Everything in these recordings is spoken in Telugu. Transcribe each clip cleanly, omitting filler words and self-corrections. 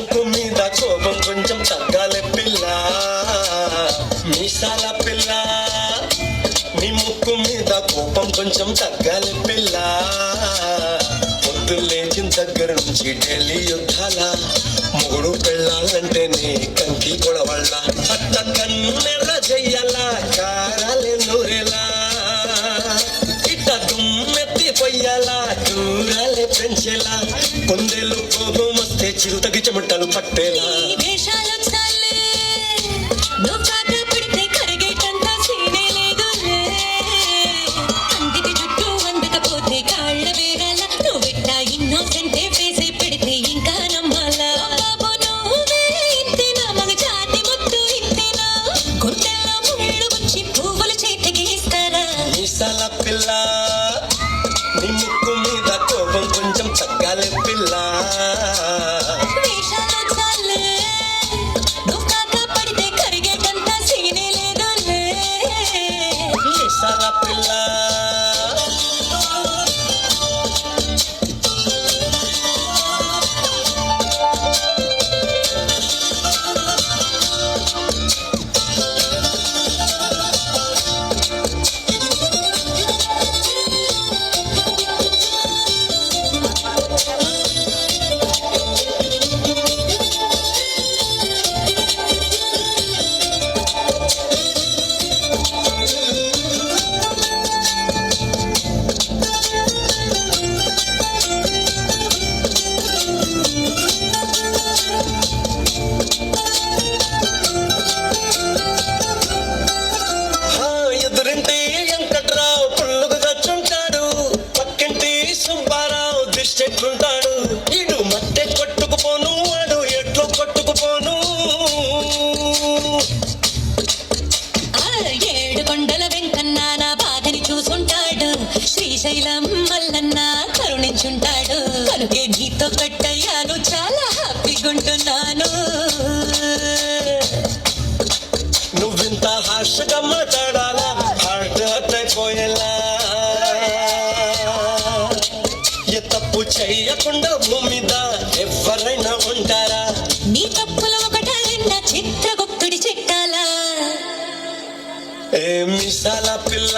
ముక్కు మీద కోపం కొంచెం తగ్గాలి పిల్ల, మీసాల పిల్ల. నీ ముక్కు మీద కోపం కొంచెం తగ్గాలి పిల్ల. పొద్దు లేచిన దగ్గర నుంచి ఢిల్లీ యుద్ధాల, మొగుడు పెళ్ళాలంటే నీ కంకి గొడవళ్ళ. అట్ట కన్నెల చెయ్యాల కారాలే నూరెలా, ఇట్ట దుమ్మెత్తి పొయ్యాలా దూరాలే పెంచేలా. కొందేలు కోపం వస్తే చిరుతకి చెమటలు పట్టేలా. మీసాల పిల్ల, నీ ముక్కు మీద కోపం కొంచెం తగ్గాలి పిల్ల. మీసాల పిల్ల. ఎదురింటి వెంకట్రావు పుల్లుకు తెచ్చుంటాడు, పక్కింటి సుబ్బారావు దిష్టెట్లుంటాడు. ఇడు మట్టె కొట్టుకుపోను, వాడు ఎట్లు కొట్టుకుపోను. ఏడు కొండల వెంకన్న నా బాధని చూసుంటాడు, శ్రీశైలం మల్లన్న కరుణించుంటాడు. కనుకే నీతో కట్టయ్యాను, చాలా హ్యాపీగుంటున్నాను. నువ్వింత హార్ష్గా మాట్లాడాలా, హార్ట్ హర్ట్ అయిపోయేలా. ఏ తప్పు చెయ్యకుండా భూమి మీద ఎవరైనా ఉంటారా? నీ తప్పులు ఒకటా నిన్న చిత్రగుప్తుడి చిట్టాలా. ఏ మీసాల పిల్ల,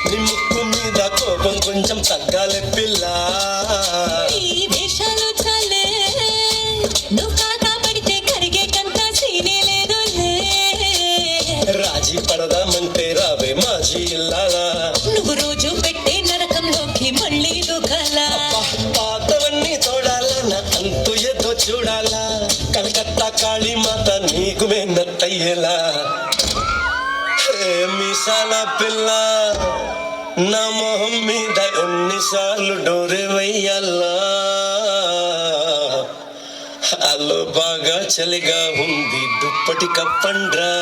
నీ ముక్కు మీద కోపం కొంచెం తగ్గాలి పిల్ల. ఈ వేషాలు చాలే, నువ్వు కాకా పడితే కరిగేటంత సీనే లేదులే. రాజీ పడదామంటే రావే మాజీ ఇల్లాలా. నువ్వు రోజు పెట్టే నరకంలోకి మళ్ళీ దుఃఖాలా. పాతవన్నీ తోడాలా, నా అంతు ఏదో చూడాలా. కలకత్తా కాళీమాత నీకు మేనత్తయ్యేలా. మీసాల పిల్ల, నా మొహం మీద ఎన్నిసార్లు డోరే వెయ్యాలా. అల్లో బాగా చలిగా ఉంది, దుప్పటి కప్పండ్రా.